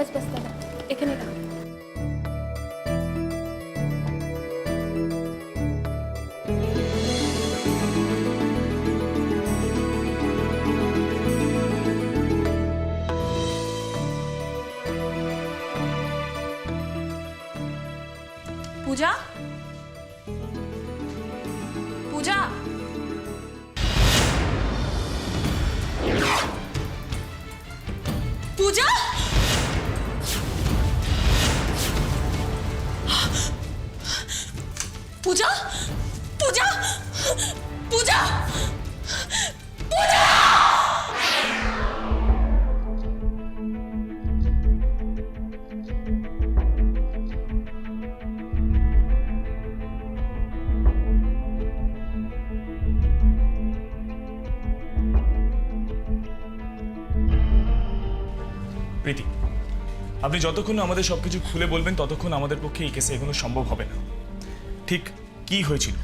बस बस दादा এখানে দাও। पूजा पूजा पूजा पूजा पूजा पूजा पूजा প্রীতি, আপনি যতক্ষণ আমাদের সবকিছু খুলে বলবেন ততক্ষণ আমাদের পক্ষে এই কেসে এগুলো সম্ভব হবে না। ঠিক কি হয়েছিল,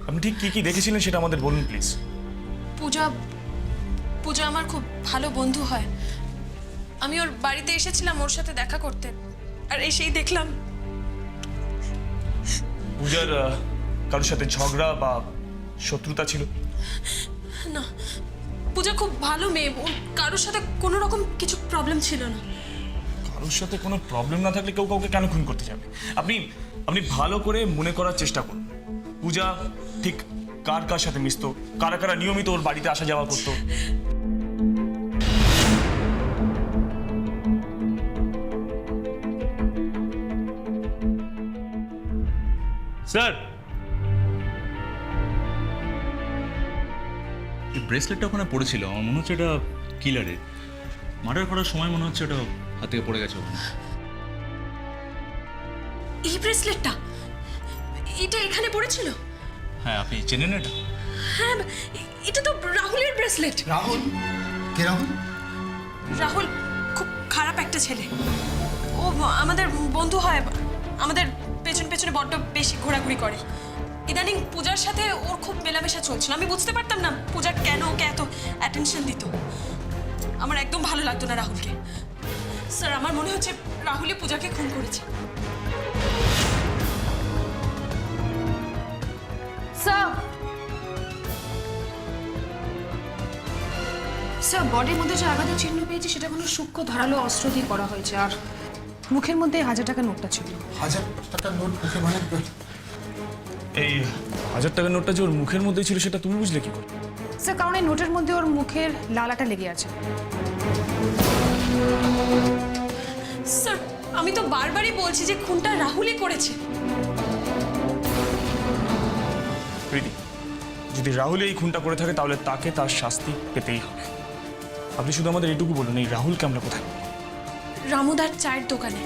আপনি ঠিক কি কি দেখেছিলেন সেটা আমাদের বলুন প্লিজ। পূজা পূজা আমার খুব ভালো বন্ধু হয়। আমি ওর বাড়িতে এসেছিলাম ওর সাথে দেখা করতে, আর এসেই দেখলাম পূজার কারোর সাথে ঝগড়া বা শত্রুতা ছিল? না, পূজা খুব ভালো মেয়ে, ওর কারোর সাথে কোনো রকম কিছু প্রবলেম ছিল না। কারোর সাথে কোনো প্রবলেম না থাকলে কেউ কাউকে কেন খুন করতে যাবে? আপনি আপনি ভালো করে মনে করার চেষ্টা করুন, পূজা ঠিক কার কার সাথে মিশতো, কারা কারা নিয়মিত ওর বাড়িতে আসা যাওয়া করতো। স্যার, এই ব্রেসলেটটা ওখানে পড়েছিল, আমার মনে হচ্ছে এটা কিলারের। মার্ডার করার সময় মনে হচ্ছে এটা হাত থেকে পড়ে গেছে ওখানে। এই ব্রেসলেটটা এটা এখানে পড়েছিল? হ্যাঁ, আপনি চেনেন এটা? হ্যাঁ, এটা তো রাহুলের ব্রেসলেট। রাহুল? কে রাহুল? রাহুল খুব খারাপ একটা ছেলে, ও আমাদের বন্ধু হয়, আমাদের পেছনে পেছনে বড্ড বেশি ঘোরাঘুরি করে। ইদানিং পূজার সাথে ওর খুব মেলামেশা চলছিল, আমি বুঝতে পারতাম না পূজা কেন ওকে এত অ্যাটেনশন দিত। আমার একদম ভালো লাগতো না রাহুলকে। স্যার, আমার মনে হচ্ছে রাহুলই পূজাকে খুন করেছে। স্যার, বডির মধ্যে যে আঘাতের চিহ্ন পেয়েছি সেটা কোনো সূক্ষ্ম ধারালো অস্ত্র দিয়ে করা হয়েছে, আর মুখের মধ্যে 1000 টাকার নোটটা ছিল। 1000 টাকার নোট মুখে মানে? এই 1000 টাকার নোটটা যে ওর মুখের মধ্যে ছিল সেটা তুমি বুঝলে কি করে? স্যার, কারণ এই নোটের মধ্যে ওর মুখের লালাটা লেগে আছে। স্যার, আমি তো বারবারই বলছি যে খুনটা রাহুলই করেছে। প্রীতি, যদি রাহুল এই খুনটা করে থাকে তাহলে তাকে তার শাস্তি পেতেই হবে। আপনি শুধু আমাদের এইটুকু বলুন, এই রাহুলকে আমরা কোথায় পাবো? রামুদার চায়ের দোকানে।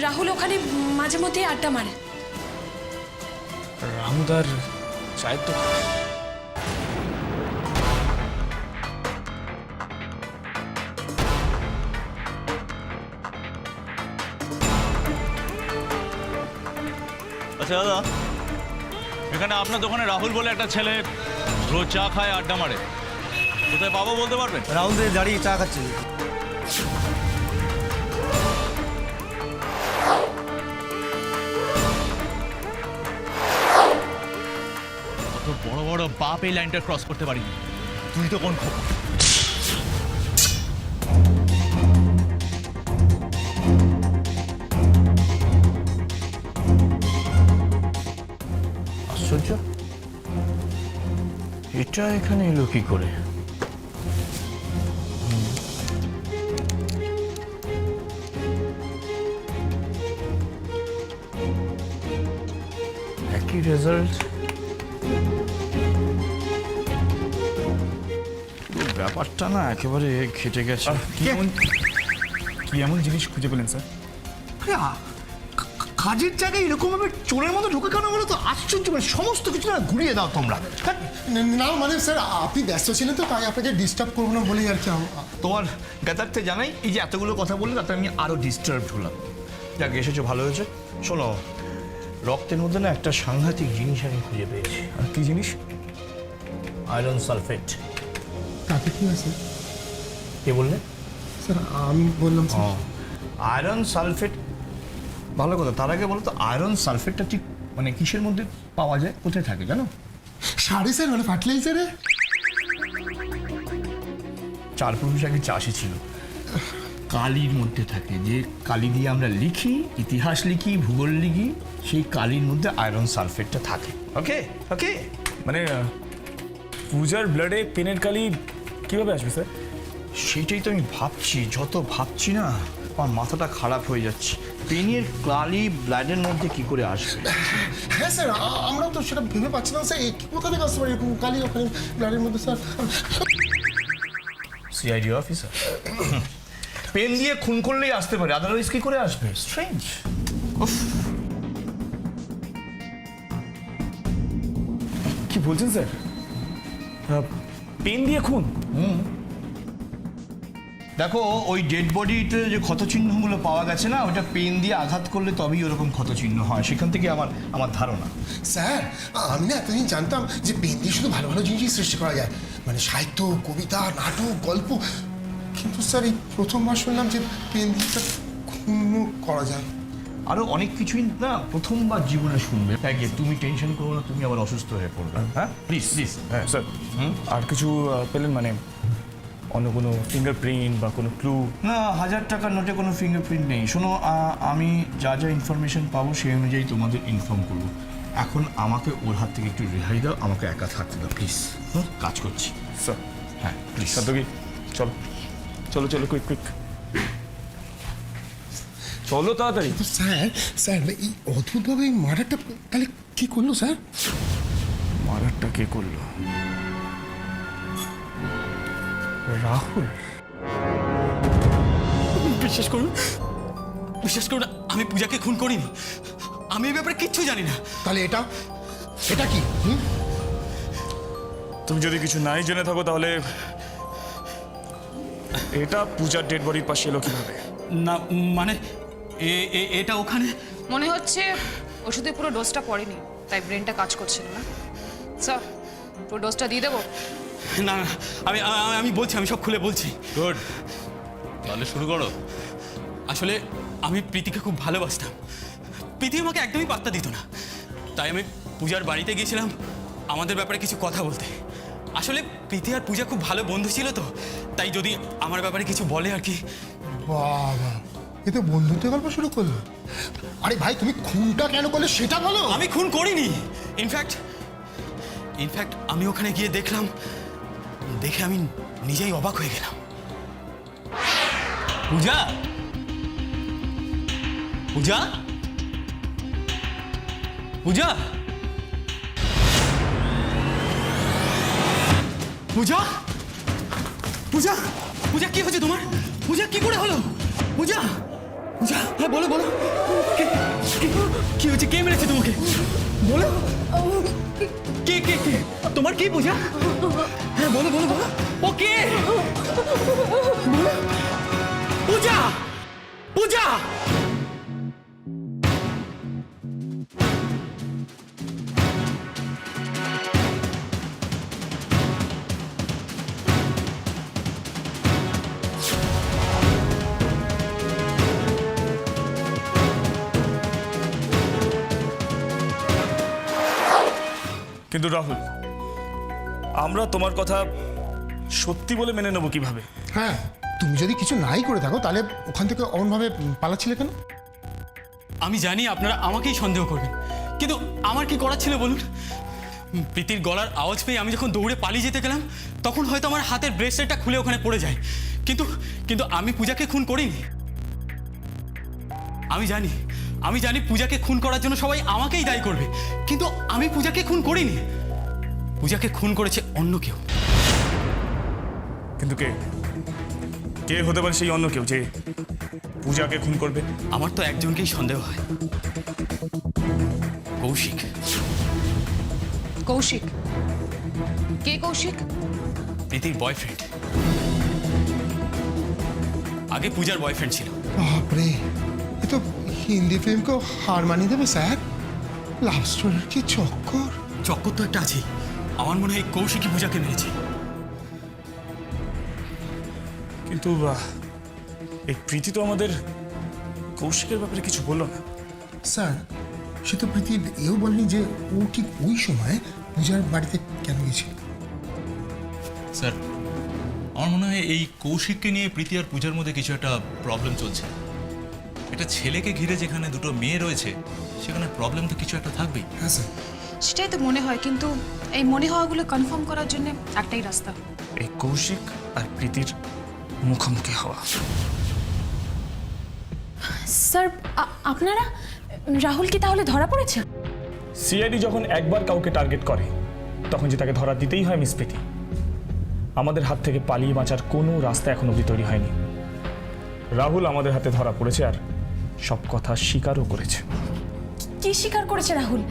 রাহুল ওখানে মাঝে মধ্যেই আড্ডা মারে। রামুদার চায়ের তো আচ্ছা দাদা, এখানে আপনার দোকানে রাহুল বলে একটা ছেলে রোজ চা খায়, আড্ডা মারে, কোথায় পাবো বলতে পারবেন? রাহুল দিয়ে দাঁড়িয়ে চা খাচ্ছে। অত বড় বড় বাপ এই লাইনটা ক্রস করতে পারিনি, তুই তো কোন খোকা। আশ্চর্য, এটা এখানে এলো কি করে? একই রেজাল্ট। ব্যাপারটা না একেবারে ঘেটে গেছে। কি এমন জিনিস খুঁজে পেলেন স্যার? কাজের জায়গায় এরকম ভাবে চোরের মতো ঢুকে কেন বলো তো? আশ্চর্য, মানে সমস্ত কিছু না ঘুরিয়ে দাও তোমরা। না মানে স্যার, আপনি ব্যস্ত ছিলেন তো, তাই আপনাকে ডিস্টার্ব করবো না বলেই আর কি। তোমার গাতারতে জানাই, এই যে এতগুলো কথা বললে তাতে আমি আরো ডিস্টার্বড হলাম। যাক, এসেছো ভালো হয়েছে। শোনো, রক্তের মধ্যে না একটা সাংঘাতিক জিনিস আমি খুঁজে পেয়েছি। আর কি জিনিস? Iron sulphate. তাতে কি আছে? কে বললে? স্যার আমি বললাম স্যার। আয়রন সালফেট, ভালো কথা। তার আগে বলো তো আয়রন সালফেটটা ঠিক মানে কিসের মধ্যে পাওয়া যায়, কোথায় থাকে জানো? সারে স্যার, মানে ফার্টিলাইজারে। 4 পুরুষ আগে চাষি ছিল, কালির মধ্যে থাকে, যে কালি দিয়ে আমরা লিখি, ইতিহাস লিখি, ভূগোল লিখি, সেই কালির মধ্যে আয়রন সালফেটটা থাকে। ওকে ওকে। মানে পূজার ব্লাডে পেনের কালি কিভাবে আসবে স্যার? সেটাই তো আমি ভাবছি, যত ভাবছি না আমার মাথাটা খারাপ হয়ে যাচ্ছে। পেনের কালি ব্লাডের মধ্যে কি করে আসবে? হ্যাঁ স্যার, আমরাও তো সেটা ভেবে পাচ্ছি না স্যার, কোথা থেকে আসতে পারে এরকম কালি ওখানে ব্লাডের মধ্যে স্যার? সিআইডি অফিসার, পেন দিয়ে খুন করলেই আসতে পারে, আদারওয়াইজ কি করে আসবে? স্ট্রেঞ্জ। কি বলছেন স্যার? পেন দিয়ে খুন? দেখো ওই ডেড বডিতে যে ক্ষতচিহ্নগুলো পাওয়া গেছে না, ওটা পেন দিয়ে আঘাত করলে তবেই ওরকম ক্ষতচিহ্ন হয়, সেখান থেকে আমার ধারণা। স্যার আমি না এতদিন জানতাম যে পেন দিয়ে শুধু ভালো ভালো জিনিসই সৃষ্টি করা যায়, মানে সাহিত্য, কবিতা, নাটক, গল্প, কিন্তু স্যার এই প্রথমবার শুনলাম যে পেন দিয়ে একটা খুনও করা যায়। আরো অনেক কিছুই না প্রথমবার জীবনে শুনবে। তাই তুমি টেনশন করো না, তুমি আবার অসুস্থ হয়ে পড়বে। হ্যাঁ প্লিজ প্লিজ। হ্যাঁ স্যার। আর কিছু পেলেন মানে অন্য কোনো ফিঙ্গারপ্রিন্ট বা কোনো ক্লু? না, 1000 টাকার নোটে কোনো ফিঙ্গারপ্রিন্ট নেই। শোনো, আমি যা যা ইনফরমেশন পাবো সেই অনুযায়ী তোমাদের ইনফর্ম করবো। এখন আমাকে ওর হাত থেকে একটু রেহাই দাও, আমাকে একা থাকতে দাও প্লিজ। কাজ করছি স্যার। হ্যাঁ প্লিজ। সাদ্দগি চলো চলো চলো, কুইক কুইক চলো তাড়াতাড়ি। তো স্যার স্যার এই অদ্ভুতভাবে এই মার্ডারটা তাহলে কি করলো স্যার? মারারটা কে করলো? রাহুল? বিশ্বাস করুন, বিশ্বাস করুন, আমি পূজাকে খুন করিনি। আমি এই ব্যাপারে কিচ্ছু জানি না। তাহলে এটা এটা কি? তুমি যদি কিছু নাই জেনে থাকো তাহলে এটা পূজার ডেড বডির পাশে এলো কিভাবে? না মানে এটা ওখানে মনে হচ্ছে ওষুধে পুরো ডোজটা পড়েনি, তাই ব্রেনটা কাজ করছিল না। স্যার পুরো ডোজটা দিয়ে দেবো? না না, আমি বলছি, আমি সব খুলে বলছি। গুড, তাহলে শুরু করো। আসলে আমি প্রীতিকে খুব ভালোবাসতাম। প্রীতি আমাকে একদমই পাত্তা দিত না, তাই আমি পূজার বাড়িতে গিয়েছিলাম আমাদের ব্যাপারে কিছু কথা বলতে। আসলে প্রীতি আর পূজা খুব ভালো বন্ধু ছিল তো, তাই যদি আমার ব্যাপারে কিছু বলে আর কি। বাবা, এ তো বন্ধুত্বের গল্প শুরু করলো। আরে ভাই তুমি খুনটা কেন করলে সেটা বলো। আমি খুন করিনি। ইনফ্যাক্ট আমি ওখানে গিয়ে দেখলাম, দেখে আমি নিজেই অবাক হয়ে গেলাম। পূজা, পূজা, পূজা, পূজা, পূজা, পূজা কি হয়েছে তোমার? পূজা কি করে হলো? পূজা, পূজা, হ্যাঁ বলো বলো, কি হয়েছে? কে মেরেছে তোমাকে? বলো, কে কে কে তোমার কি? পূজা, হ্যাঁ বলো বলো বলো, ও কে? বলো। পূজা, পূজা, কিন্তু রাহুল, আমরা তোমার কথা সত্যি বলে মেনে নেবো কিভাবে? হ্যাঁ, তুমি যদি কিছু নাই করে থাকো তাহলে ওখান থেকে অমনভাবে পালাচ্ছিলে কেন? আমি জানি আপনারা আমাকেই সন্দেহ করবেন, কিন্তু আমার কি করার ছিল বলুন? প্রীতির গলার আওয়াজ পেয়ে আমি যখন দৌড়ে পালিয়ে যেতে গেলাম, তখন হয়তো আমার হাতের ব্রেসলেটটা খুলে ওখানে পড়ে যায়। কিন্তু আমি পূজাকে খুন করিনি। আমি জানি পূজাকে খুন করার জন্য সবাই আমাকেই দায়ী করবে, কিন্তু আমি পূজাকে খুন করিনি। পূজাকে খুন করেছে অন্য কেউ। কিন্তু কে কে হতে পারে সেই অন্য কেউ যে পূজাকে খুন করবে? আমার তো একজনকেই সন্দেহ হয়, কৌশিক। কৌশিক? কে কৌশিক? প্রীতির বয়ফ্রেন্ড। আগে পূজার বয়ফ্রেন্ড ছিল। বাপরে, এ তো হিন্দি ফিল্মকেও হার মানিয়ে দেবে স্যার। লাভ স্টোরির কি চক্কর! চক্কর তো একটা আছেই। আমার মনে হয় কৌশিকই পূজাকে মেরেছে। কিন্তু এই প্রীতি তো আমাদের কৌশিকের ব্যাপারে কিছু বললো না। স্যার, সে তো প্রীতি এও বলেনি যে ও ঠিক ওই সময় পূজার বাড়িতে কেন গেছিল। স্যার, আমার মনে হয় এই কৌশিককে নিয়ে প্রীতি আর পূজার মধ্যে কিছু একটা প্রবলেম চলছে। একটা ছেলেকে ঘিরে যেখানে দুটো মেয়ে রয়েছে, সেখানে প্রবলেম তো কিছু একটা থাকবেই। হ্যাঁ স্যার। সেটাই তো মনে হয়, কিন্তু এই মনে হওয়াগুলো কনফার্ম করার জন্য একটাই রাস্তা। এই কৌশিক আর প্রীতির মুখোমুখি হওয়া। স্যার আপনারা রাহুল কি তাহলে ধরা পড়েছে? সিআইডি যখন একবার কাউকে টার্গেট করে তখন যে তাকে ধরা দিতেই হয় মিস প্রীতি। আমাদের হাত থেকে পালিয়ে বাঁচার কোনো রাস্তা এখন অবধি তৈরি হয়নি। রাহুল আমাদের হাতে ধরা পড়েছে আর সব কথা স্বীকারও করেছে। কি স্বীকার করেছে রাহুল?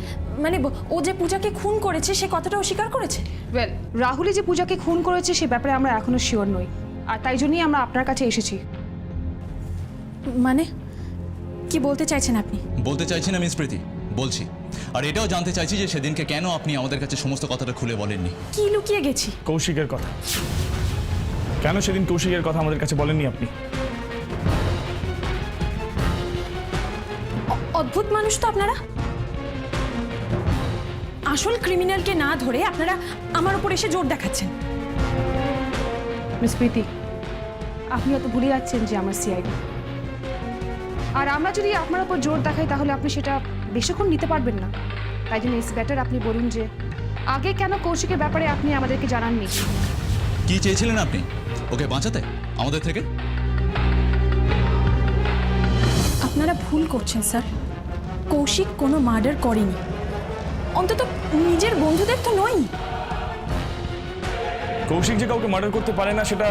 মানে ও যে পূজাকে খুন করেছে সে কথাটাও স্বীকার করেছে? ওয়েল, রাহুলই যে পূজাকে খুন করেছে সে ব্যাপারে আমরা এখনো শিওর নই, আর তাই জন্যই আমরা আপনার কাছে এসেছি। মানে কি বলতে চাইছেন আপনি? বলতে চাইছি না মিস প্রীতি, বলছি। আর এটাও জানতে চাইছি যে সেদিনকে কেন আপনি আমাদের কাছে সমস্ত কথাটা খুলে বলেননি। কি লুকিয়ে গেছি? কৌশিকের কথা। কেন সেদিন কৌশিকের কথা আমাদের কাছে বলেননি আপনি? অদ্ভুত মানুষ তো আপনারা। আসল ক্রিমিনালকে না ধরে আপনারা আমার উপর এসে জোর দেখাচ্ছেন। মিস প্রীতি, আপনি হয়তো ভুলে যাচ্ছেন যে আমার সিআইডি, আর আমরা যদি আপনার উপর জোর দেখাই তাহলে আপনি সেটা বেশিক্ষণ নিতে পারবেন না। তাই জন্য ইটস বেটার আপনি বলুন যে আগে কেন কৌশিকের ব্যাপারে আপনি আমাদেরকে জানাননি। কি চেয়েছিলেন আপনি? ওকে বাঁচাতে আমাদের থেকে? আপনারা ভুল করছেন স্যার। কৌশিক কোনো মার্ডার করেনি, অন্তত নিজের বন্ধুদের তো নয়। কৌশিক যে কাউকে মার্ডার করতে পারে না সেটা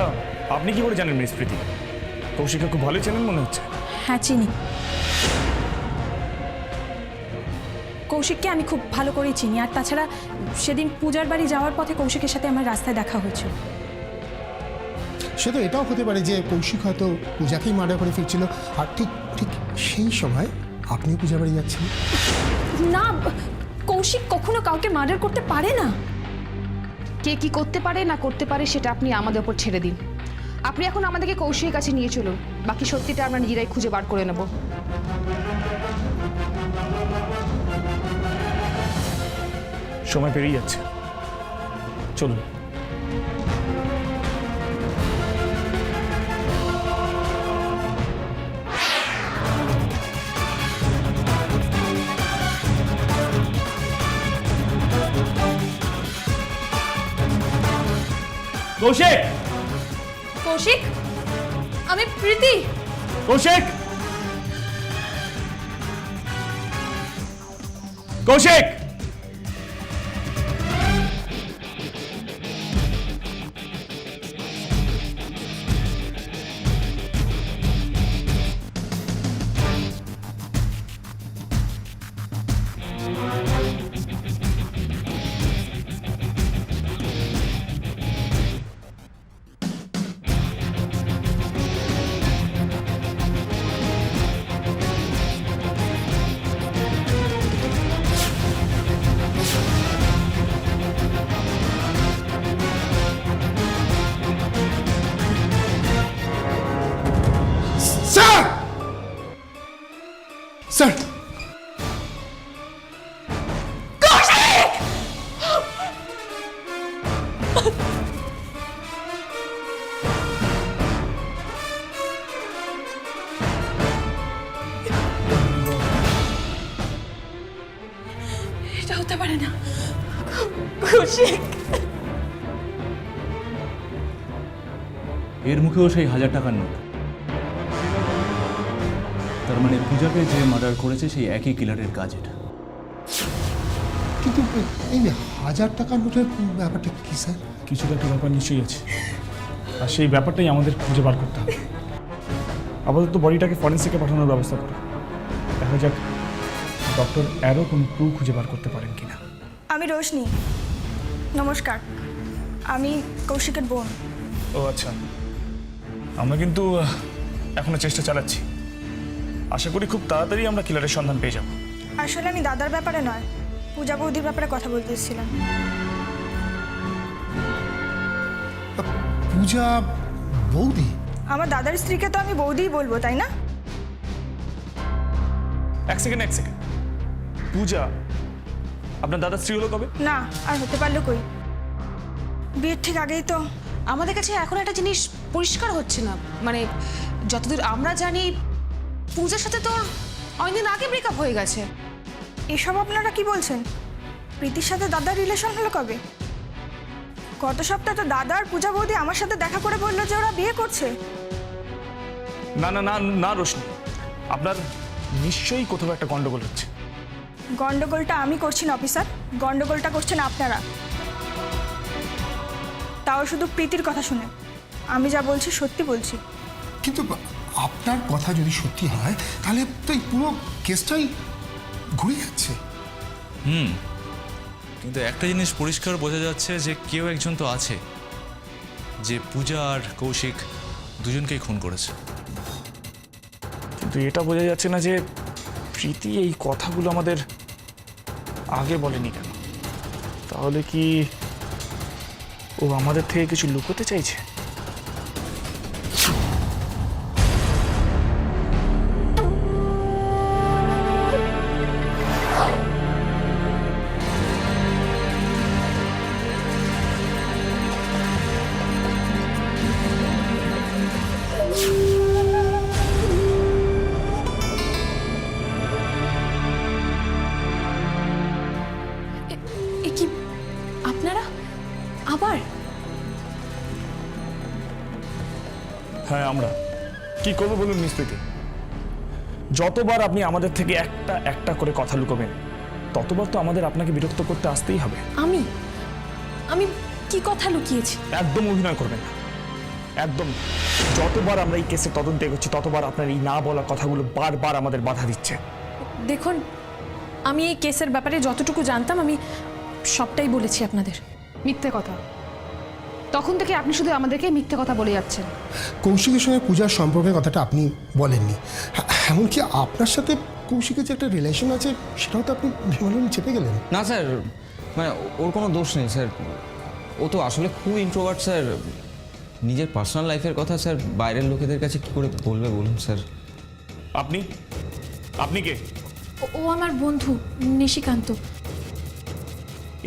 আপনি কি করে জানেন মিস প্রীতি? কৌশিককে খুব ভালোই চেনেন মনে হচ্ছে। হ্যাঁ চিনি। কৌশিককে আমি খুব ভালো করেই চিনি, আর তাছাড়া সেদিন পূজার বাড়ি যাওয়ার পথে কৌশিকের সাথে আমার রাস্তায় দেখা হয়েছিল। সে তো এটাও হতে পারে যে কৌশিক হয়তো পূজাকেই মার্ডার করে ফিরছিল, আর ঠিক ঠিক সেই সময় আপনি পূজার বাড়ি যাচ্ছেন। না, কৌশিক কখনো কাউকে মার্ডার করতে পারে না। কে কি করতে পারে না করতে পারে সেটা আপনি আমাদের উপর ছেড়ে দিন। আপনি এখন আমাদেরকে কৌশিকের কাছে নিয়ে চলুন, বাকি সত্যিটা আমরা নিজেরাই খুঁজে বার করে নেব। সময় পেরিয়ে যাচ্ছে, চলুন। কৌশিক! কৌশিক, আমি প্রীতি। কৌশিক! কৌশিক! স্যার! স্যার! এটা হতে পারে না। কৌশিক! এর মুখেও সেই 1000 টাকার নোট। তার মানে পূজাকে যে মার্ডার করেছে সেই একই কিলারের কাজ এটা। কিন্তু এই 1000 টাকার নোটের ব্যাপারটা কি স্যার? কিছু তো একটা ব্যাপার নিশ্চয়ই আছে, আর সেই ব্যাপারটাই আমাদের খুঁজে বার করতে হবে। আপাতত বডিটাকে ফরেন্সিকে পাঠানোর ব্যবস্থা করো। দেখা যাক ডক্টর অ্যারো কোনো ক্লু খুঁজে বার করতে পারেন কিনা। আমি রোশনি, নমস্কার। আমি কৌশিকের বোন। ও আচ্ছা, আমরা কিন্তু এখনো চেষ্টা চালাচ্ছি। আশা করি খুব তাড়াতাড়ি আমরা কিলারের সন্ধান পেয়ে যাব। আসলে আমি দাদার ব্যাপারে নয়, পূজা বৌদির ব্যাপারে কথা বলতে এসেছিলাম। পূজা বৌদি? আমার দাদার স্ত্রীকে তো আমি বৌদিই বলবো, তাই না? এক সেকেন্ড পূজা আপনার দাদার স্ত্রী হলো কবে? না, আর হতে পারলো কই, বিয়ের ঠিক আগেই তো। আমাদের কাছে এখন একটা জিনিস পরিষ্কার হচ্ছে না, মানে যতদূর আমরা জানি পূজার সাথে তোর অনেকদিন আগে ব্রেকআপ হয়ে গেছে। এসব আপনারা কি বলছেন? প্রীতির সাথে দাদার রিলেশন হলো কবে? গত সপ্তাহে তো দাদা আর পূজা বৌদি আমার সাথে দেখা করে বললো যে ওরা বিয়ে করছে। না না না না রোশনি, আপনার নিশ্চয়ই কোথাও একটা গন্ডগোল হচ্ছে। গন্ডগোলটা আমি করছি না অফিসার, গন্ডগোলটা করছেন আপনারা, তাও শুধু প্রীতির কথা শুনে। আমি যা বলছি সত্যি বলছি। কিন্তু আপনার কথা যদি সত্যি হয় তাহলে তো এই পুরো কেসটাই ঘুরে যাচ্ছে। কিন্তু একটা জিনিস পরিষ্কার বোঝা যাচ্ছে যে কেউ একজন তো আছে যে পূজা আর কৌশিক দুজনকেই খুন করেছে। কিন্তু এটা বোঝা যাচ্ছে না যে প্রীতি এই কথাগুলো আমাদের আগে বলেনি কেন। তাহলে কি ও আমাদের থেকে কিছু লুকোতে চাইছে? এ কি আপনারা আবার? হ্যাঁ আমরা কি করবো বলুন মিস্ত্রিতে। যতবার আপনি আমাদের থেকে একটা একটা করে কথা লুকোবেন ততবার তো আমাদের আপনাকে বিরক্ত করতে আসতেই হবে। আমি আমি কি কথা লুকিয়েছি? একদম অভিনয় করবেন না, একদম। যতবার আমরা এই কেসে তদন্ত এগোচ্ছি ততবার আপনার এই না বলা কথাগুলো বারবার আমাদের বাধা দিচ্ছে। দেখুন, আমি এই কেসের ব্যাপারে যতটুকু জানতাম আমি সবটাই বলেছি আপনাদের। মিথ্যে কথা, তখন থেকে আপনি শুধু আমাদেরকে মিথ্যে কথা বলে যাচ্ছেন। কৌশিকের সঙ্গে পূজার সম্পর্কের কথাটা আপনি বলেননি, এমনকি আপনার সাথে কৌশিকের যে একটা রিলেশন আছে সেটাও তো আপনি বিমানন চেপে গেলেন। না স্যার, মানে ওর কোনো দোষ নেই স্যার, ও তো আসলে খুব ইন্ট্রোভার্ট স্যার। নিজের পার্সোনাল লাইফের কথা স্যার বাইরের লোকেদের কাছে কি করে বলবে বলুন স্যার? আপনি আপনি কে? ও আমার বন্ধু নিশিকান্ত।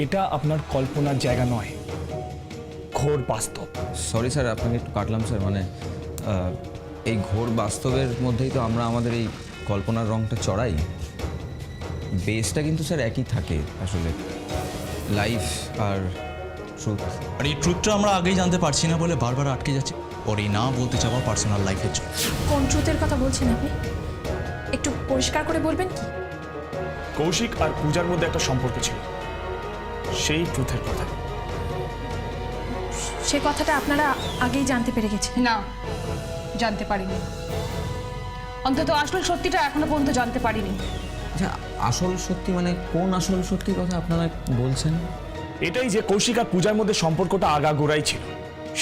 এটা আপনার কল্পনার জায়গা নয়, ঘোর বাস্তব। সরি স্যার, আপনাকে একটু কাটলাম স্যার, মানে এই ঘোর বাস্তবের মধ্যেই তো আমরা আমাদের এই কল্পনার রংটা চড়াই। বেসটা কিন্তু স্যার একই থাকে আসলে, লাইফ আর ট্রুথ। আর এই ট্রুথটা আমরা আগেই জানতে পারছি না বলে বারবার আটকে যাচ্ছে ওর এই না বলতে চাওয়া পার্সোনাল লাইফের জন্য। কোন ট্রুথের কথা বলছেন আপনি? একটু পরিষ্কার করে বলবেন কি? কৌশিক আর পূজার মধ্যে একটা সম্পর্ক ছিল, সেই ট্রুথের কথা। সে কথাটা আপনারা আগেই জানতে পেরে গেছেন। না, জানতে পারিনি, অন্তত আসল সত্যিটা এখনো পর্যন্ত জানতে পারিনি। আচ্ছা, আসল সত্যি মানে কোন আসল সত্যির কথা আপনারা বলছেন? এটাই যে কৌশিক আর পূজার মধ্যে সম্পর্কটা আগাগোড়াই ছিল,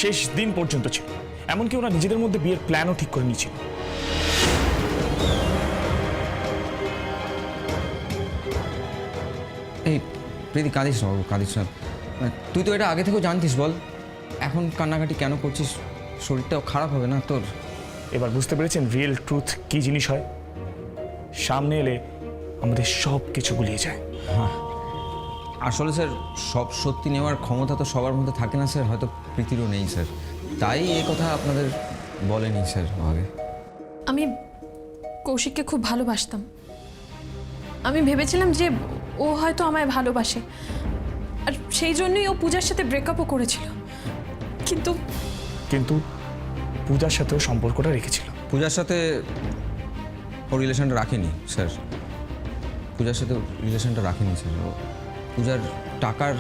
শেষ দিন পর্যন্ত ছিল। এমনকি ওরা নিজেদের মধ্যে বিয়ের প্ল্যানও ঠিক করে নিয়েছিল। এই প্রীতি, কাঁদিস না বাবু, কাঁদিস না। তুই তো এটা আগে থেকেও জানতিস, বল এখন কান্নাকাটি কেন করছিস? শরীরটাও খারাপ হবে না তোর? এবার বুঝতে পেরেছেন রিয়েল ট্রুথ কি জিনিস হয়? সামনে এলে আমাদের সব কিছু গুলিয়ে যায়। হ্যাঁ, আসলে স্যার সব সত্যি নেওয়ার ক্ষমতা তো সবার মধ্যে থাকে না স্যার, হয়তো প্রীতিরও নেই স্যার, তাই এই কথা আপনাদের বলেনি স্যার আগে। আমি কৌশিককে খুব ভালোবাসতাম। আমি ভেবেছিলাম যে ও হয়তো আমায় ভালোবাসে, আর সেই জন্যই ও পূজার সাথে ব্রেকআপও করেছিল। কিন্তু কিন্তু পূজার সাথেও সম্পর্কটা রেখেছিল। পূজার সাথে ও রিলেশনটা রাখেনি স্যার, পূজার সাথে রিলেশনটা রাখেনি স্যার, ও পূজার টাকার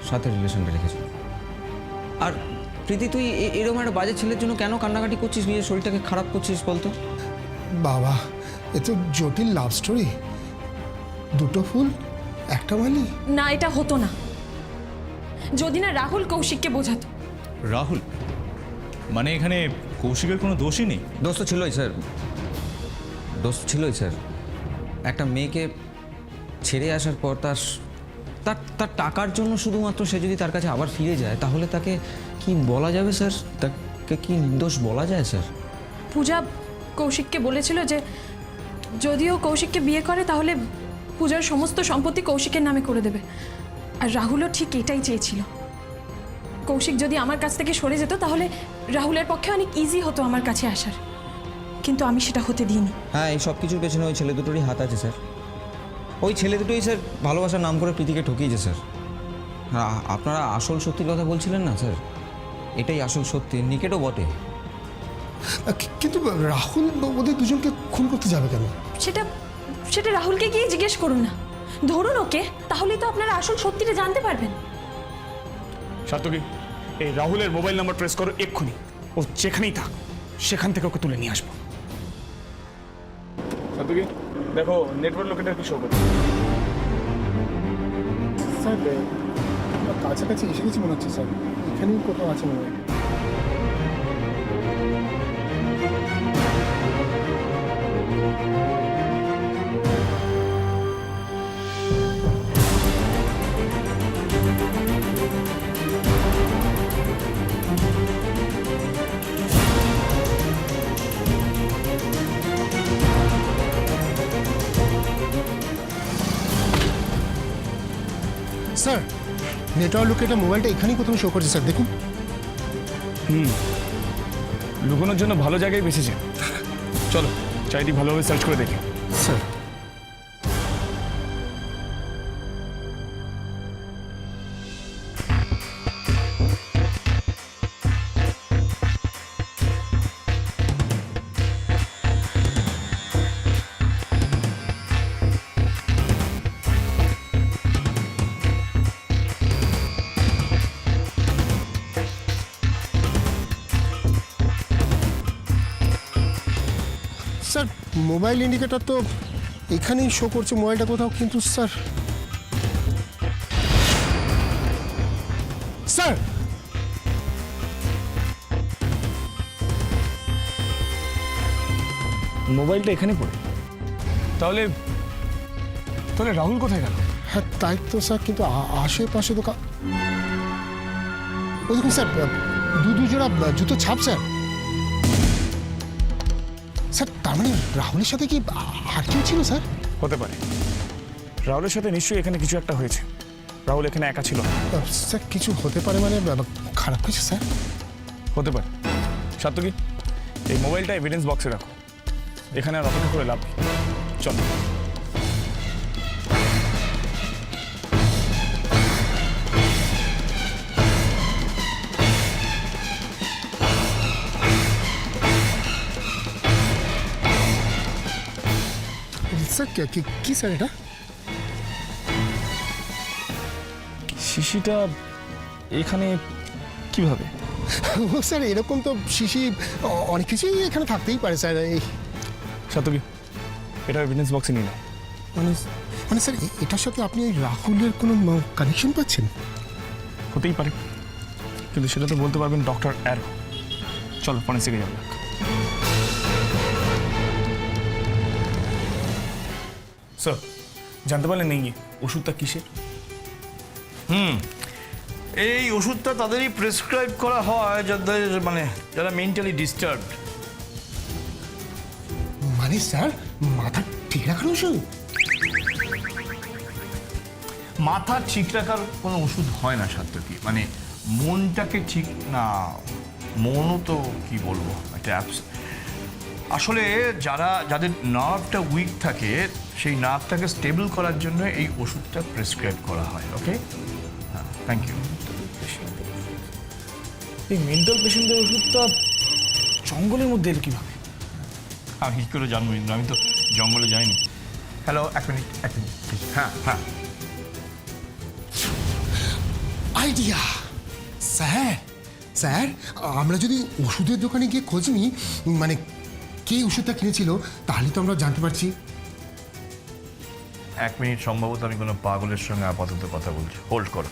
সাথে রিলেশনটা রেখেছিল। আর প্রীতি, তুই এরকম একটা বাজে ছেলের জন্য কেন কান্নাকাটি করছিস, নিজের শরীরটাকে খারাপ করছিস বলতো? বাবা, এ তো জটিল লাভ স্টোরি। দুটো ফুল একটা মালি। না, এটা হতো না যদি না রাহুল কৌশিককে বোঝাতো। রাহুল মানে এখানে কৌশিকের কোনো দোষই নেই? দোষ তো ছিলই স্যার, দোষ ছিলই স্যার। একটা মেয়েকে ছেড়ে আসার পর তার তার তার টাকার জন্য শুধুমাত্র সে যদি তার কাছে আবার ফিরে যায় তাহলে তাকে কি বলা যাবে স্যার? তাকে কি নির্দোষ বলা যায় স্যার? পূজা কৌশিককে বলেছিল যে যদিও কৌশিককে বিয়ে করে তাহলে পূজার সমস্ত সম্পত্তি কৌশিকের নামে করে দেবে। আর রাহুলও ঠিক এটাই চেয়েছিল। কৌশিক যদি আমার কাছ থেকে সরে যেত তাহলে রাহুলের পক্ষে অনেক ইজি হতো আমার কাছে আসার, কিন্তু আমি সেটা হতে দিইনি। হ্যাঁ, এই সব কিছুর পেছনে ওই ছেলে দুটোরই হাত আছে স্যার। ওই ছেলে দুটোই স্যার ভালোবাসার নাম করে প্রীতিকে ঠকিয়েছে স্যার। আর আপনারা আসল সত্যির কথা বলছিলেন না স্যার, এটাই আসল সত্যি, নিকেটও বটে। কিন্তু রাহুল ওদের দুজনকে খুন করতে যাবে কেন? সেটা সেটা রাহুলকে গিয়ে জিজ্ঞেস করুন না, ধরুন ওকে, তাহলেই তো আপনারা আসল সত্যিটা জানতে পারবেন। সার্থকী, এই রাহুলের মোবাইল নাম্বার প্রেস করো এক্ষুনি। ও যেখানেই থাক সেখান থেকে ওকে তুলে নিয়ে আসবো। সার্থকী, দেখো নেটওয়ার্ক লোকেটার কি শো করছে। স্যার কাছাকাছি এসে গেছি মনে হচ্ছে স্যার, এখানেই কোথাও আছে মনে হয়। স্যার নেটওয়ার্ক লোকেটা মোবাইলটা এখানেই কোথাও শো করছে স্যার, দেখুন। লুকোনোর জন্য ভালো জায়গায় বেঁচেছে। চলো চারিদিক ভালোভাবে সার্চ করে দেখি। স্যার স্যার মোবাইল ইন্ডিকেটর তো এখানেই শো করছে মোবাইলটা কোথাও, কিন্তু স্যার স্যার মোবাইলটা এখানে পড়ে, তাহলে তাহলে রাহুল কোথায় গেল? হ্যাঁ তাই তো স্যার, কিন্তু আশেপাশে তো ওই দেখুন স্যার, দু জোড়া জুতো ছাপ স্যার। স্যার তার মানে রাহুলের সাথে কি আর কেউ ছিল স্যার? হতে পারে, রাহুলের সাথে নিশ্চয়ই এখানে কিছু একটা হয়েছে। রাহুল এখানে একা ছিল না। স্যার কিছু হতে পারে মানে খারাপ কিছু স্যার? হতে পারে। সার্থকী, এই মোবাইলটা এভিডেন্স বক্সে রাখো, এখানে আর অপেক্ষা করে লাভ নেই। চলো। স্যার কি স্যার এটা? শিশিটা এখানে কিভাবে? ও স্যার এরকম তো শিশি অনেক কিছুই এখানে থাকতেই পারে স্যার। এই সার্থকী, এটা এভিডেন্স বক্সে নিয়ে নাও। মানে স্যার এটার সাথে আপনি ওই রাহুলের কোনো কানেকশন পাচ্ছেন? হতেই পারে, কিন্তু সেটা তো বলতে পারবেন ডক্টর অ্যারো। চলো ফরেন্সিকে যাবো। স্যার জানতে পারলেন নেই ওষুধটা কিসের? এই ওষুধটা তাদেরই প্রেসক্রাইব করা হয় যাদের মানে যারা মেন্টালি ডিস্টার্বড। মানে স্যার মাথা ঠিক রাখার ওষুধ? মাথা ঠিক রাখার কোনো ওষুধ হয় না সার্থকী, মানে মনটাকে ঠিক না, মনও তো কি বলবো একটা অ্যাপস। আসলে যাদের নার্ভটা উইক থাকে সেই নার্ভটাকে স্টেবল করার জন্য এই ওষুধটা প্রেসক্রাইব করা হয়। ওকে, হ্যাঁ, থ্যাংক ইউ। এই মেন্টাল পেশেন্টের ওষুধটা জঙ্গলের মধ্যে এলো কিভাবে? আমি কী করে জানবো ইন্দ্র, আমি তো জঙ্গলে যাইনি। হ্যালো, এক মিনিট। হ্যাঁ হ্যাঁ, আইডিয়া স্যার। স্যার আমরা যদি ওষুধের দোকানে গিয়ে খোঁজ নিই, মানে কে ওষুধটা কিনেছিল, তাহলে তো আমরা জানতে পারছি। এক মিনিট, সম্ভবত আমি কোনো পাগলের সঙ্গে আপাতত কথা বলছি, হোল্ড করো।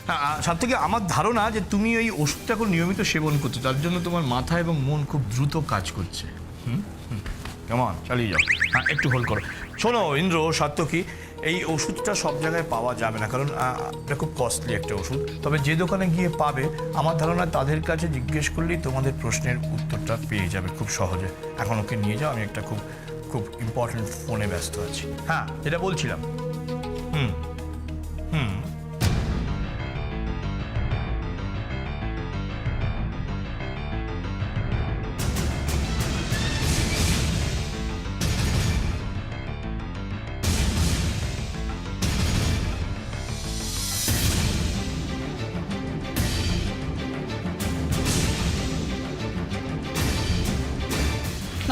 না সার্থকী, আমার ধারণা যে তুমি এই ওষুধটা এখন নিয়মিত সেবন করছো, তার জন্য তোমার মাথা এবং মন খুব দ্রুত কাজ করছে। কেমন চালিয়ে যাও। হ্যাঁ, একটু হোল্ড করো। শোনো ইন্দ্র, সার্থকী, এই ওষুধটা সব জায়গায় পাওয়া যাবে না, কারণ এটা খুব কস্টলি একটা ওষুধ। তবে যে দোকানে গিয়ে পাবে, আমার ধারণা তাদের কাছে জিজ্ঞেস করলেই তোমাদের প্রশ্নের উত্তরটা পেয়ে যাবে খুব সহজে। এখন ওকে নিয়ে যাও, আমি একটা খুব খুব ইম্পর্টেন্ট ফোনে ব্যস্ত আছি। হ্যাঁ, যেটা বলছিলাম। হুম হুম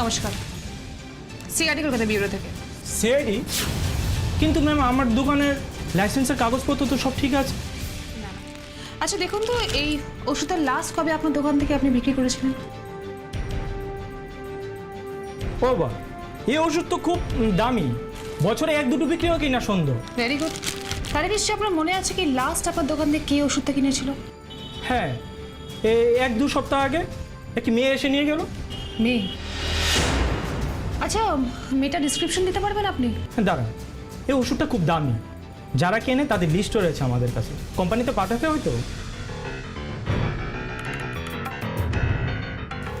নমস্কার, সিআইডি কলকাতা ব্যুরো থেকে। সিআইডি? কিন্তু ম্যাম আমার দোকানের লাইসেন্সের কাগজপত্র তো সব ঠিক আছে। আচ্ছা দেখুন তো, এই ওষুধের লাস্ট কবে আপনার দোকান থেকে আপনি বিক্রি করেছিলেন? ও বা, এই ওষুধ তো খুব দামি, বছরে 1-2 বিক্রি হয় কিনা সন্দেহ। Very good. তাহলে নিশ্চয়ই আপনার মনে আছে কি লাস্ট আপনার দোকান থেকে কে ওষুধটা কিনেছিল? হ্যাঁ, এই 1-2 সপ্তাহ আগে একটি মেয়ে এসে নিয়ে গেল। মেয়ে? আচ্ছা, মেয়েটা ডিসক্রিপশন দিতে পারবেন আপনি? দাঁড়ান, এই ওষুধটা খুব দামি, যারা কেনে তাদের লিস্টও রয়েছে আমাদের কাছে, কোম্পানিতে পাঠাতে হয়তো।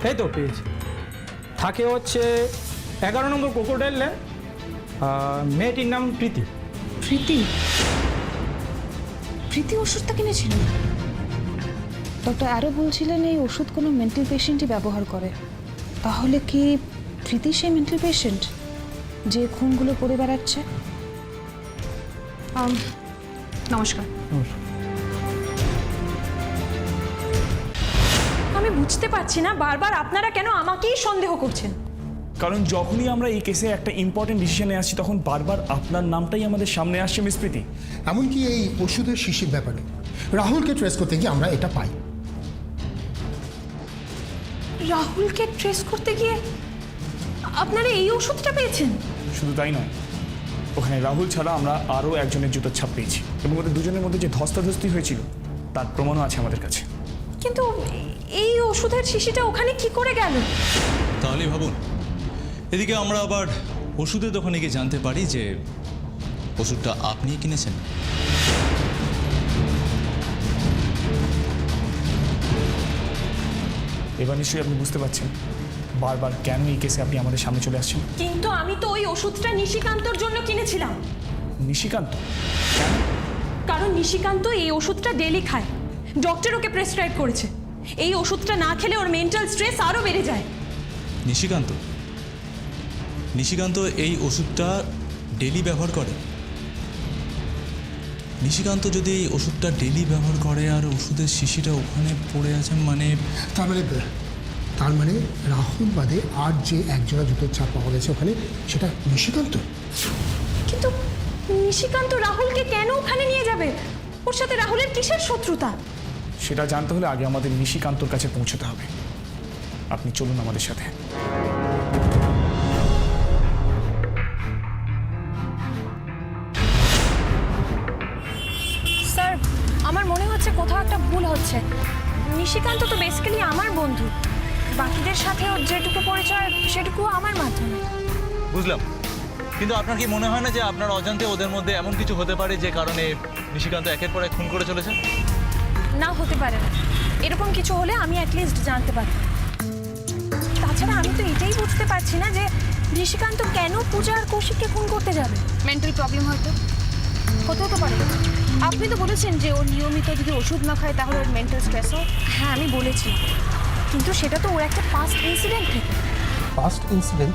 এই তো পেয়েছি, থাকে হচ্ছে 11 নম্বর ক্রোকোডাইল লেন, মেয়েটির নাম প্রীতি। প্রীতি? প্রীতি ওষুধটা কিনেছিল? ডক্টর আরও বলছিলেন এই ওষুধ কোনো মেন্টাল পেশেন্টই ব্যবহার করে। তাহলে কি প্রীতি সেই মেন্টাল পেশেন্ট যে খুনগুলো করে বেড়াচ্ছে? নমস্কার। আমি বুঝতে পারছি না বারবার আপনারা কেন আমাকেই সন্দেহ করছেন। কারণ যখনই আমরা এই কেসে একটা ইম্পর্টেন্ট ডিসিশনে আসছি, তখন বারবার আপনার নামটাই আমাদের সামনে আসছে মিস প্রীতি। এমনকি এই ওষুধের শিশির ব্যাপারে রাহুলকে ট্রেস করতে গিয়ে আমরা এটা পাই। রাহুলকে ট্রেস করতে গিয়ে আপনারা এই ওষুধটা পেয়েছেন? শুধু তাই নয়, ওখানে রাহুল ছাড়া আমরা আরও একজনের জুতোর ছাপ পেয়েছি, এবং ওদের দুজনের মধ্যে যে ধস্তাধস্তি হয়েছিল তার প্রমাণও আছে আমাদের কাছে। কিন্তু এই ওষুধের শিশিটা ওখানে কি করে গেল? তাহলে ভাবুন, এদিকে আমরা আবার ওষুধের দোকানে গিয়ে জানতে পারি যে ওষুধটা আপনিই কিনেছেন। এবার নিশ্চয়ই আপনি বুঝতে পারছেন বারবার কেন এই কেসে আপনি আমাদের সামনে চলে আসছেন। কিন্তু আমি তো ওই ওষুধটা নিশিকান্তর জন্য কিনেছিলাম। নিশিকান্ত? কারণ নিশিকান্ত এই ওষুধটা ডেলি খায়, ডক্টর ওকে প্রেসক্রাইব করেছে। এই ওষুধটা না খেলে ওর মেন্টাল স্ট্রেস আরও বেড়ে যায়। নিশিকান্ত? নিশিকান্ত এই ওষুধটা ডেলি ব্যবহার করে? নিশিকান্ত যদি এই ওষুধটা ডেলি ব্যবহার করে আর ওষুধের শিশিটা ওখানে পড়ে আছে, মানে তার মানে রাহুল বাদে আর যে একজোড়া জুতোর ছাপ পাওয়া গেছে ওখানে, সেটা নিশিকান্ত। কিন্তু নিশিকান্ত রাহুলকে কেন ওখানে নিয়ে যাবে? ওর সাথে রাহুলের কিসের শত্রুতা? সেটা জানতে হলে আগে আমাদের নিশিকান্তর কাছে পৌঁছতে হবে। আপনি চলুন আমাদের সাথে। স্যার, আমার মনে হচ্ছে কোথাও একটা ভুল হচ্ছে। নিশিকান্ত তো বেসিক্যালি আমার বন্ধু, বাকিদের সাথে ওর যেটুকু পরিচয় সেটুকু আমার মাধ্যমে। বুঝলাম, কিন্তু আপনার কি মনে হয় না যে আপনার অজান্তে ওদের মধ্যে এমন কিছু হতে পারে যে কারণে নিশিকান্ত একের পর এক খুন করে চলেছে? না, হতে পারে না। এরকম কিছু হলে আমি অ্যাটলিস্ট জানতে পারতাম। তাছাড়া আমি তো এটাই বুঝতে পারছি না যে নিশিকান্ত কেন পূজা আর কৌশিককে খুন করতে যাবে। মেন্টাল প্রবলেম হয়তো, হতেও তো পারে। আপনি তো বলেছেন যে ও নিয়মিত যদি ওষুধ না খায় তাহলে ওর মেন্টাল স্ট্রেস হয়। হ্যাঁ, আমি বলেছি, কিন্তু সেটা তো ওর একটা পাস্ট ইনসিডেন্ট থেকে। Past incident?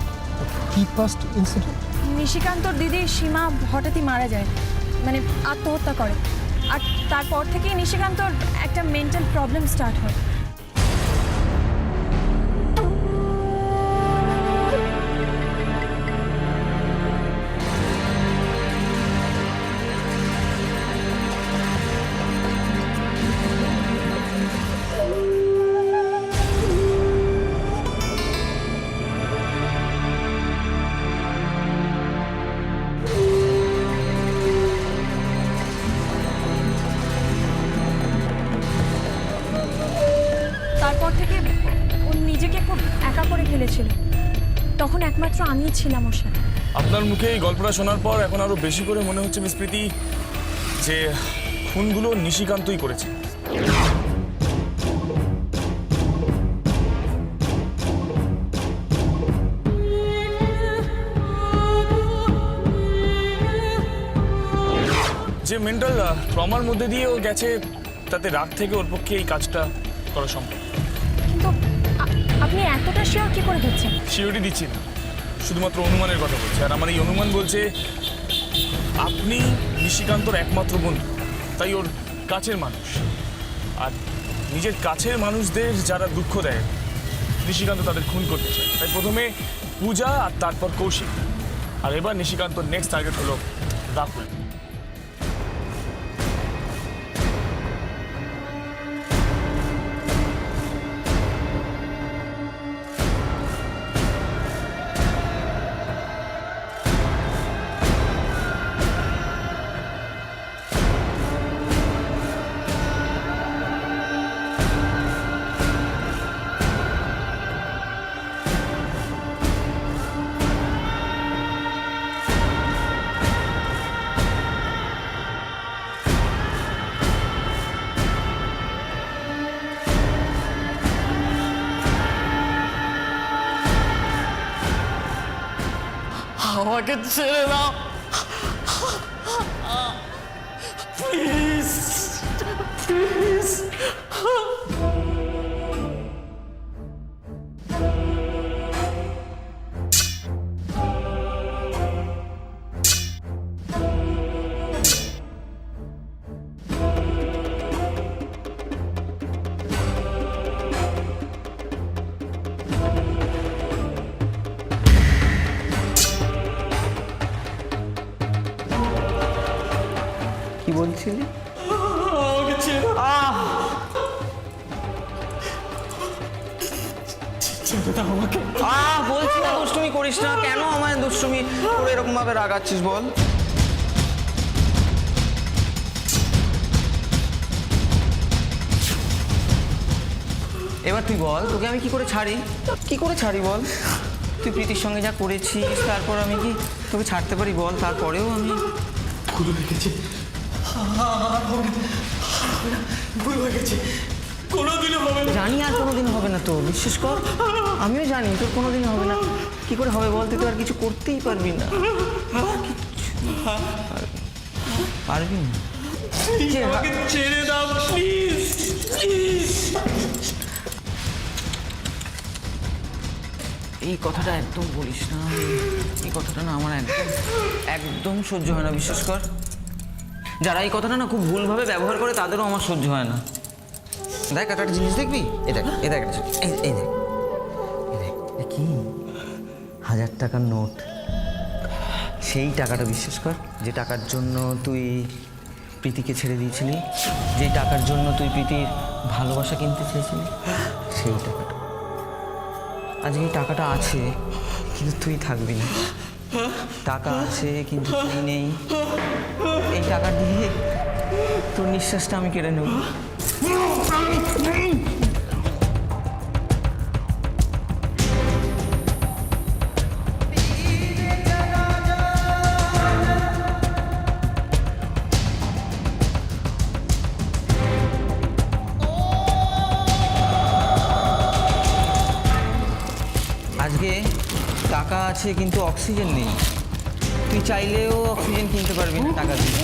কি পাস্ট ইনসিডেন্ট? নিশিকান্তর দিদি সীমা হঠাৎই মারা যায়, মানে আত্মহত্যা করে। আর তারপর থেকেই নিশিকান্তর একটা মেন্টাল প্রবলেম স্টার্ট হয়। তারপর থেকে ও নিজেকে খুব একা করে ফেলেছিল। তখন একমাত্র আমিই ছিলাম ওর সাথে। আপনার মুখে এই গল্পটা শোনার পর এখন আরো বেশি করে মনে হচ্ছে মিস প্রীতি যে খুনগুলো নিশিকান্তই করেছে। যে মেন্টাল ট্রমার মধ্যে দিয়ে ও গেছে তাতে রাগ থেকে ওর পক্ষে এই কাজটা করা সম্ভব। কিন্তু আপনি এতটা শিওর কি করে হচ্ছেন? সিওরিটি দিচ্ছি না, শুধুমাত্র অনুমানের কথা বলছি। আর আমার এই অনুমান বলছে আপনি নিশিকান্তর একমাত্র বন্ধু, তাই ওর কাছের মানুষ। আর নিজের কাছের মানুষদের যারা দুঃখ দেয় নিশিকান্ত তাদের খুন করতে চায়। তাই প্রথমে পূজা আর তারপর কৌশিক, আর এবার নিশিকান্তর নেক্সট টার্গেট হলো রাহুল। আমাকে ছেড়ে দাও প্লিজ প্লিজ। কি বলছিলি? আমাকে ছেড়ে ছেড়ে দাও আমাকে। বলছি না দুষ্টুমি করিস না। কেন আমায় দুষ্টুমি করে এরকম ভাবে রাগাচ্ছিস বল? এবার তুই বল, তোকে আমি কি করে ছাড়ি? কি করে ছাড়ি বল? তুই প্রীতির সঙ্গে যা করেছিস তারপর আমি কি তোকে ছাড়তে পারি বল? তারপরেও আমি ভুল হয়ে গেছে, ভুল হয়ে গেছে, কোনোদিনও হবে না। জানি আর কোনোদিন হবে না তোর, বিশ্বাস কর। আমিও জানি তোর কোনোদিন হবে না। কি করে হবে বল? তুই তো আর কিছু করতেই পারবি না। পারবি না। আমাকে ছেড়ে দাও প্লিজ প্লিজ। এই কথাটা একদম বলিস না। এই কথাটা না আমার একদম সহ্য হয় না, বিশ্বাস কর। যারা এই কথাটা না খুব ভুলভাবে ব্যবহার করে তাদেরও আমার সহ্য হয় না। দেখ একটা জিনিস দেখবি, এই দেখ এই দেখ এই দেখ এই দেখ কি 1000 টাকার নোট। সেই টাকাটা বিশ্বাস কর, যে টাকার জন্য তুই প্রীতিকে ছেড়ে দিয়েছিলি, যে টাকার জন্য তুই প্রীতির ভালোবাসা কিনতে চেয়েছিলি, সেই টাকাটা আজকে এই টাকাটা আছে কিন্তু তুই থাকবি না। টাকা আছে কিন্তু তুই নেই। এই টাকা দিয়ে তোর নিঃশ্বাসটা আমি কেড়ে নেব। আজকে টাকা আছে কিন্তু অক্সিজেন নেই। তুই চাইলেও অক্সিজেন কিনতে পারবি না টাকা দিয়ে।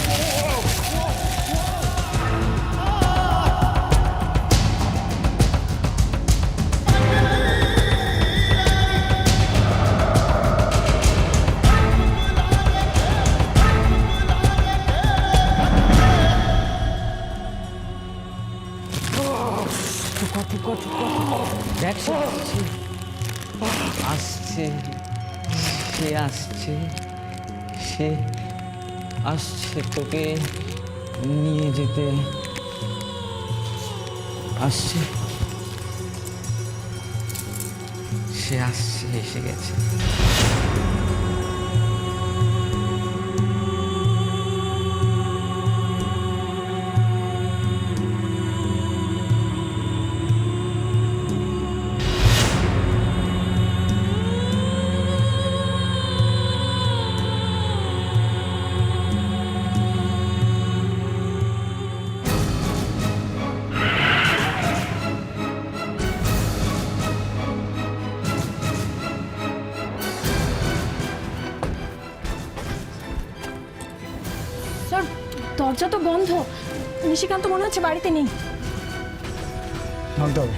দেখ আসছে, সে আসছে, সে আসছে তোকে নিয়ে যেতে আসছে, সে আসছে, এসে গেছে। দরজা তো বন্ধ। নিশিকান্ত মনে হচ্ছে বাড়িতে নেই। ভাবতে হবে।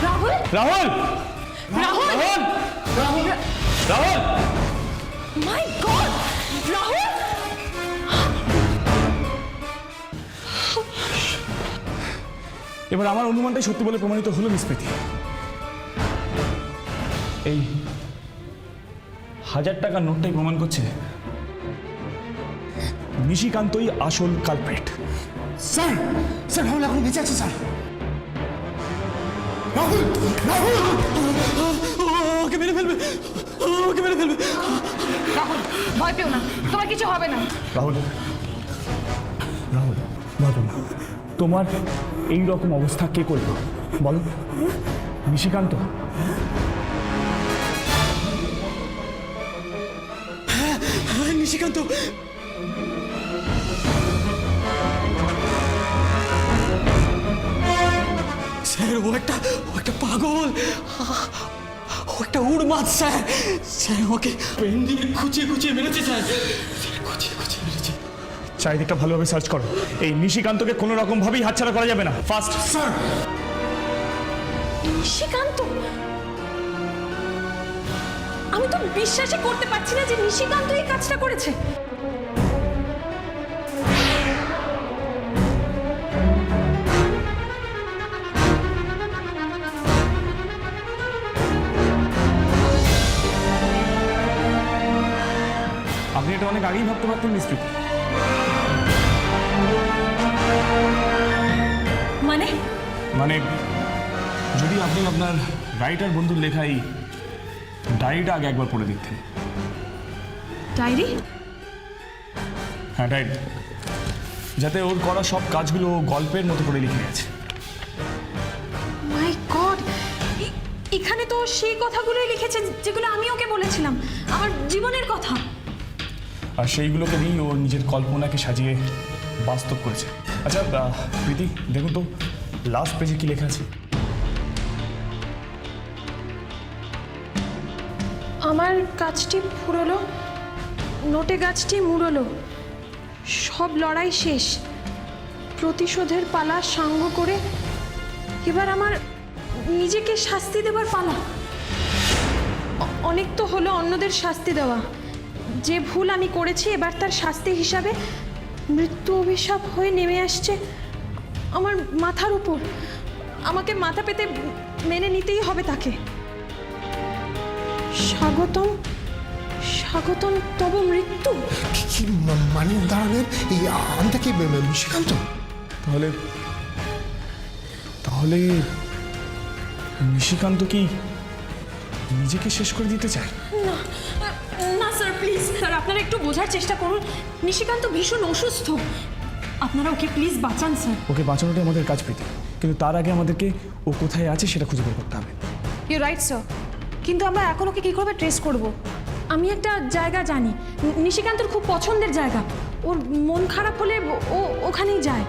রাহুল, রাহুল! রাহুল, রাহুল! রাহুল! মাই গড, রাহুল! এবার আমার অনুমানটাই সত্যি বলে প্রমাণিত হলো মিস প্রীতি। এই 1000 টাকার নোটটাই প্রমাণ করছে নিশিকান্তই আসল কালপ্রিট। স্যার স্যার রাহুল এখন বেঁচে আছে স্যার। রাহুল রাহুল ওকে মেরে ফেলবে, ওকে মেরে ফেলবে। রাহুল ভয় পেও না, তোমার কিছু হবে না। রাহুল, রাহুল বলো না, তোমার এই রকম অবস্থা কে করলো বলো? নিশিকান্ত? নিশিকান্ত স্যার, ও একটা পাগল, ও একটা উড়মাদ স্যার। স্যার ওকে পেন দিয়ে খুঁচিয়ে খুঁচিয়ে মেরেছে স্যার, খুঁচিয়ে খুঁচিয়ে মেরেছে। চারিদিকটা ভালোভাবে সার্চ করো। এই নিশিকান্তকে কোনো রকম ভাবেই হাতছাড়া করা যাবে না। First sir. নিশিকান্ত, আমি তো বিশ্বাসই করতে পারছি না যে নিশিকান্ত এই কাজটা করেছে। আপনি এটা অনেক আগেই ভাবতে পারতেন মিস প্রীতি। মানে মানে যদি আপনি আপনার রাইটার বন্ধুর লেখাই ডায়েরিটা আগে একবার পড়ে দেখতেন। ডায়েরি? হ্যাঁ, ডায়েরি, যাতে ওর করা সব কাজগুলো ও গল্পের মতো করে লিখে গেছে। মাই গড, এখানে তো সেই কথাগুলোই লিখেছে যেগুলো আমি ওকে বলেছিলাম, আমার জীবনের কথা। আর সেইগুলোকে দিয়েই ও নিজের কল্পনাকে সাজিয়ে বাস্তব করেছে। আচ্ছা প্রীতি, দেখুন তো লাস্ট পেজে কি লেখা আছে। আমার কাজটি ফুরলো, নোটে গাছটি মুড়লো, সব লড়াই শেষ, প্রতিশোধের পালা সাঙ্গ করে এবার আমার নিজেকে শাস্তি দেবার পালা। অনেক তো হলো অন্যদের শাস্তি দেওয়া, যে ভুল আমি করেছি এবার তার শাস্তি হিসাবে মৃত্যু অভিশাপ হয়ে নেমে আসছে আমার মাথার উপর। আমাকে মাথা পেতে মেনে নিতেই হবে তাকে। স্বাগতম, স্বাগতম তব মৃত্যু। কি মানে দাঁড়ালেন এই আমটা কি নিশিকান্ত? তাহলে তাহলে নিশিকান্ত কি নিজেকে শেষ করে দিতে চায়? না না স্যার, প্লিজ স্যার, আপনারা একটু বোঝার চেষ্টা করুন। নিশিকান্ত ভীষণ অসুস্থ, আপনারা ওকে প্লিজ বাঁচান স্যার। ওকে বাঁচানোটাই আমাদের কাজ প্রীতি, কিন্তু তার আগে আমাদেরকে ও কোথায় আছে সেটা খুঁজে বের করতে হবে। ইউ রাইট স্যার, কিন্তু আমরা এখন ওকে কী করবে ট্রেস করবো? আমি একটা জায়গা জানি, নিশিকান্তর খুব পছন্দের জায়গা, ওর মন খারাপ হলে ও ওখানেই যায়।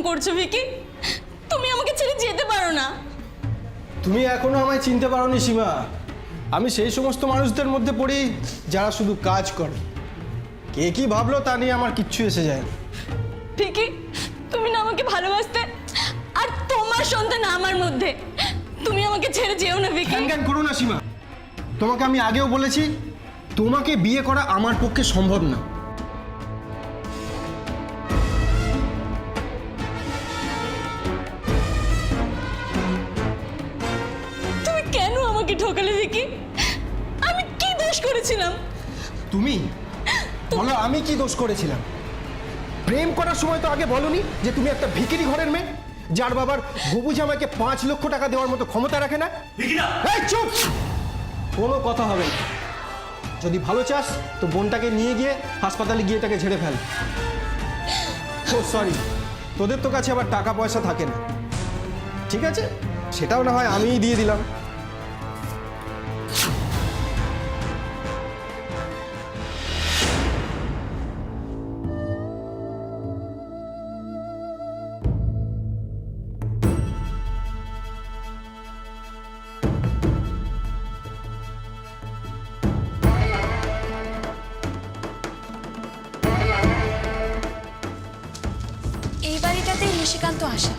করছো ভিকি? তুমি আমাকে ছেড়ে যেতে পারো না। তুমি এখনো আমায় চিনতে পারোনি সীমা। আমি সেই সমস্ত মানুষদের মধ্যে পড়ি যারা শুধু কাজ করে। কে কি ভাবলো তা নিয়ে আমার কিচ্ছু এসে যায় না। ভিকি, তুমি না আমাকে ভালোবাসতে, আর তোমার সন্তান আমার মধ্যে। তুমি আমাকে ছেড়ে যেও না ভিকি। জ্ঞান করো না সীমা। তোমাকে আমি আগেও বলেছি তোমাকে বিয়ে করা আমার পক্ষে সম্ভব না। ঠকালে ভিকি, আমি কি দোষ করেছিলাম? তুমি বলো আমি কি দোষ করেছিলাম? প্রেম করার সময় তো আগে বলনি যে তুমি একটা ভিখিরি ঘরের মেয়ে, যার বাবার বুবু জামাইকে 5 লক্ষ টাকা দেওয়ার মতো ক্ষমতা রাখে না। এই চুপ, কোনো কথা হবে না। যদি ভালো চাস তো বোনটাকে নিয়ে গিয়ে হাসপাতালে গিয়ে তাকে ঝেড়ে ফেল। ও সরি, তোদের তো কাছে আবার টাকা পয়সা থাকে না। ঠিক আছে, সেটাও না হয় আমিই দিয়ে দিলাম। এই বাড়িটাতেই নিশিকান্ত আসে।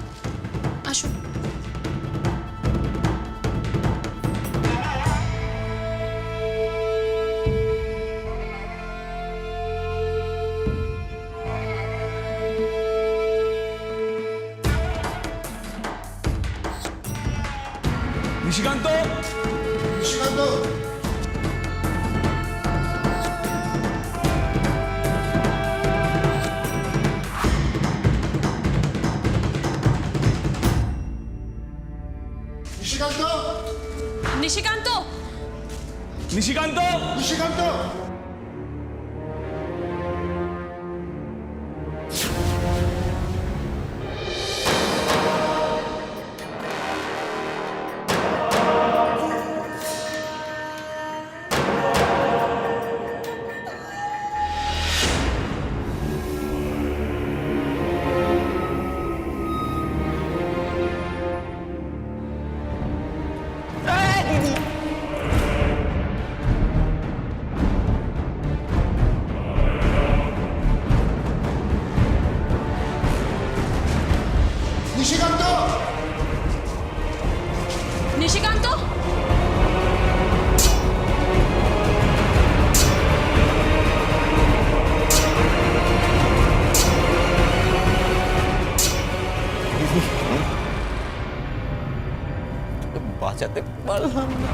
আসুন। নিশিকান্ত, নিশিকান্ত, নিশিকান্ত, নিশিকান্ত! নিশিকান্ত, নিশিকান্ত। নিশিকান্ত, নিশিকান্ত! বাঁচাতে পারলাম না।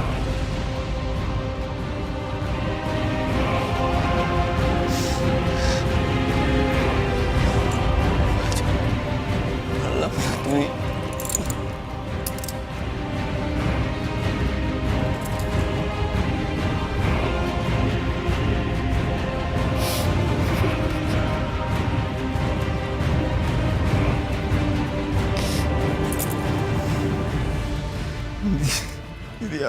তুই দিদি,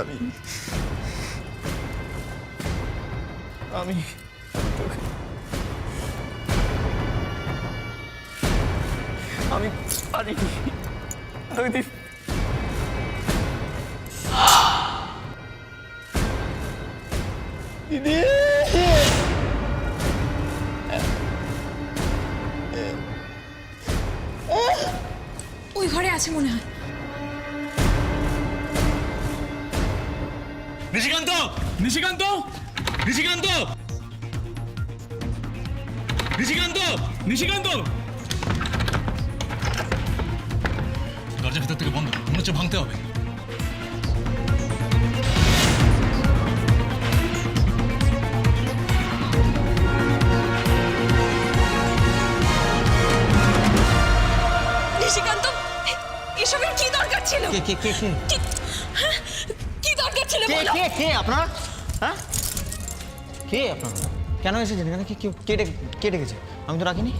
আমি পারিনি দিদি। দিদি, ওই ঘরে আছে মনে হয়। নিশিকান্ত, নিশিকান্ত, নিশিকান্ত, নিশিকান্ত, নিশিকান্ত! দরজা ভিতর থেকে বন্ধ, মনে হচ্ছে ভাঙতে হবে। নিশিকান্ত, এসবের কি দরকার ছিল? কে কে কে কে কি দরকার ছিল কে বলো? কে কে আপনার? হ্যাঁ, কে আপনার? কেন এসেছেন এখানে? কে ডেকেছে? আমি তো রাখিনি।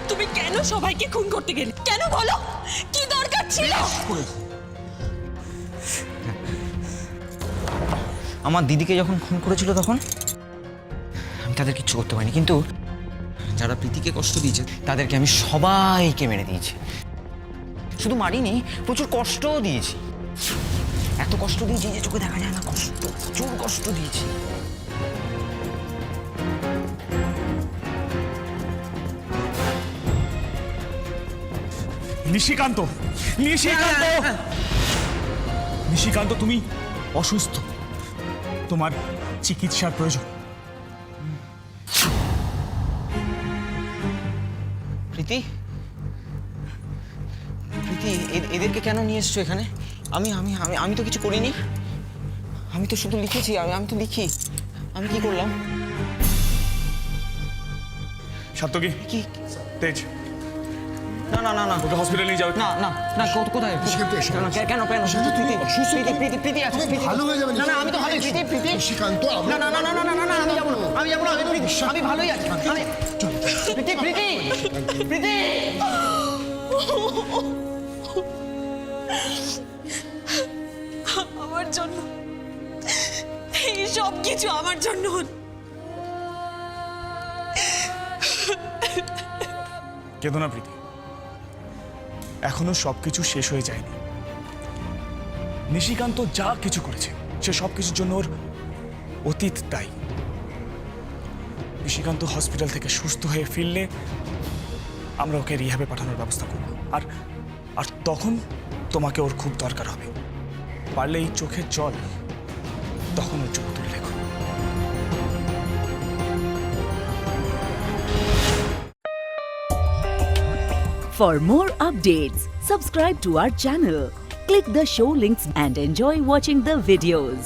তুমি কেন সবাইকে খুন করতে গেলে? কেন বলো? কি দরকার ছিল? আমার দিদিকে যখন খুন করেছিল তখন আমি তাদের কিচ্ছু করতে পারিনি, কিন্তু যারা প্রীতিকে কষ্ট দিয়েছে তাদেরকে আমি সবাইকে মেরে দিয়েছি। শুধু মারিনি, প্রচুর কষ্টও দিয়েছি। এত কষ্ট দিয়েছি যে চোখে দেখা যায় না, প্রচুর কষ্ট দিয়েছি। নিশিকান্ত, নিশিকান্ত, নিশিকান্ত, তুমি অসুস্থ, তোমার চিকিৎসার প্রয়োজন। প্রীতি, প্রীতি, এদেরকে কেন নিয়ে এসছো এখানে? আমি আমি আমি আমি তো কিছু করিনি। আমি তো শুধু লিখেছি। আমি তো লিখি। আমি কি করলাম? সাত্তকি, কি? তেজ, না না না না, ওকে হসপিটালে নিয়ে যাও। না না না, কোথায়? নিশিকান্ত, এসো। কেন কেন কেন? প্রীতি, প্রীতি, প্রীতি আছে। তুমি প্রীতি ভালো হয়ে যাবে। না না, আমি তো ভালোই। প্রীতি, প্রীতি, নিশিকান্ত, না না না না না না না, আমি যাবো না, আমি যাবো না। আমি ভালোই আছি। প্রীতি, প্রীতি, প্রীতি। আমার জন্য এই সব কিছু আমার জন্য কেঁদো না প্রীতি, এখনো সবকিছু শেষ হয়ে যায়নি। নিশিকান্ত যা কিছু করেছে সে সব কিছুর জন্য ওর অতীত দায়ী। নিশিকান্ত হসপিটাল থেকে সুস্থ হয়ে ফিরলে আমরা ওকে রিহ্যাবে পাঠানোর ব্যবস্থা করব। আর আর তখন তোমাকে ওর খুব দরকার হবে। পারলে এই চোখের জল তখন ওর চোখ তুলে রেখো। For more updates, subscribe to our channel, click the show links and enjoy watching the videos.